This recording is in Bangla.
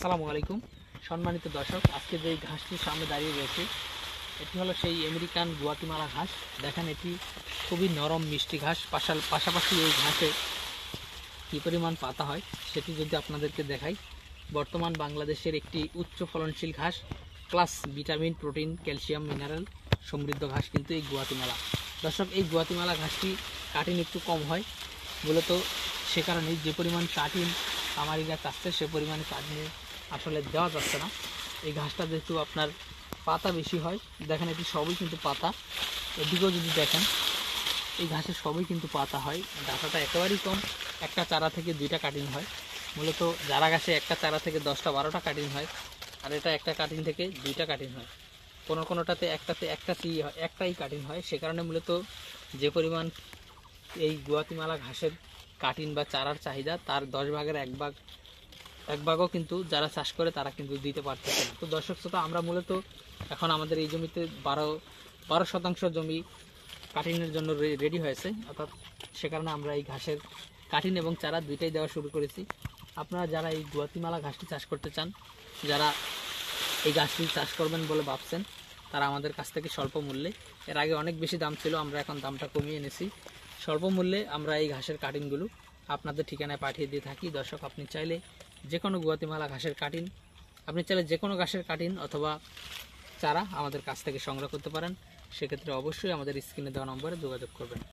আসসালামু আলাইকুম সম্মানিত দর্শক, আজকে যে ঘাসটির সামনে দাঁড়িয়ে রয়েছে এটি হলো সেই আমেরিকান গুয়াতিমালা ঘাস। দেখেন, এটি খুবই নরম মিষ্টি ঘাস। পাশাপাশি এই ঘাসে কী পরিমাণ পাতা হয় সেটি যদি আপনাদেরকে দেখাই, বর্তমান বাংলাদেশের একটি উচ্চ ফলনশীল ঘাস, plus vitamin, protein, calcium, mineral সমৃদ্ধ ঘাস কিন্তু এই গুয়াতিমালা। দর্শক, এই গুয়াতিমালা ঘাসটি কাটিং একটু কম হয়, মূলত সে কারণেই যে পরিমাণ কাটিং খামারিরা চাচ্ছে সে পরিমাণে কাটিং আসলে দেওয়া যাচ্ছে না। এই ঘাসটা যেহেতু আপনার পাতা বেশি হয়, দেখেন এটি সবই কিন্তু পাতা। এদিকেও যদি দেখেন, এই ঘাসের সবই কিন্তু পাতা হয়, ডাটাটা একেবারেই কম। একটা চারা থেকে 2টা কাটিং হয়। মূলত যারা গাছে একটা চারা থেকে 10টা 12টা কাটিং হয়, আর এটা একটা কাটিং থেকে 2টা কাটিং হয়। কোনোটাতে একটাই কাটিং হয়। সে কারণে মূলত যে পরিমাণ এই গুয়াতিমালা ঘাসের কাটিং বা চারার চাহিদা, তার 10 ভাগের এক ভাগও কিন্তু যারা চাষ করে তারা কিন্তু দিতে পারতেছে না। তো দর্শক শ্রোতা, আমরা মূলত এখন আমাদের এই জমিতে 12% জমি কাটিংয়ের জন্য রেডি হয়েছে, অর্থাৎ সে কারণে আমরা এই ঘাসের কাটিং এবং চারা 2টাই দেওয়া শুরু করেছি। আপনারা যারা এই গুয়াতিমালা ঘাসটি চাষ করতে চান, যারা এই গাছটি চাষ করবেন বলে ভাবছেন, তারা আমাদের কাছ থেকে স্বল্প মূল্যে, এর আগে অনেক বেশি দাম ছিল, আমরা এখন দামটা কমিয়ে এনেছি, স্বল্প মূল্যে আমরা এই ঘাসের কাটিংগুলো আপনাদের ঠিকানায় পাঠিয়ে দিয়ে থাকি। দর্শক, আপনি চাইলে যে কোনো গুয়াতিমালা ঘাসের কাটিং, আপনি চাইলে যে কোনো ঘাসের কাটিং অথবা চারা আমাদের কাছ থেকে সংগ্রহ করতে পারেন। সেক্ষেত্রে অবশ্যই আমাদের স্ক্রিনে দেওয়া নম্বরে যোগাযোগ করবেন।